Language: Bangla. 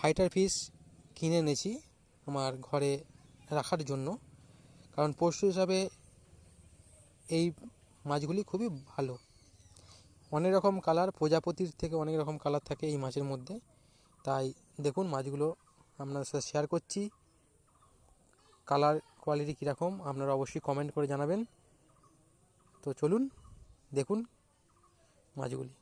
ফাইটার ফিশ কিনে এনেছি আমার ঘরে রাখার জন্য, কারণ পোষ্য হিসাবে এই মাছগুলি খুবই ভালো। অনেক রকম কালার, প্রজাপতির থেকে অনেক রকম কালার থাকে এই মাছের মধ্যে। তাই দেখুন মাছগুলো আপনাদের সাথে শেয়ার করছি। কালার কোয়ালিটি কীরকম আপনারা অবশ্যই কমেন্ট করে জানাবেন। তো চলুন দেখুন মাছগুলি।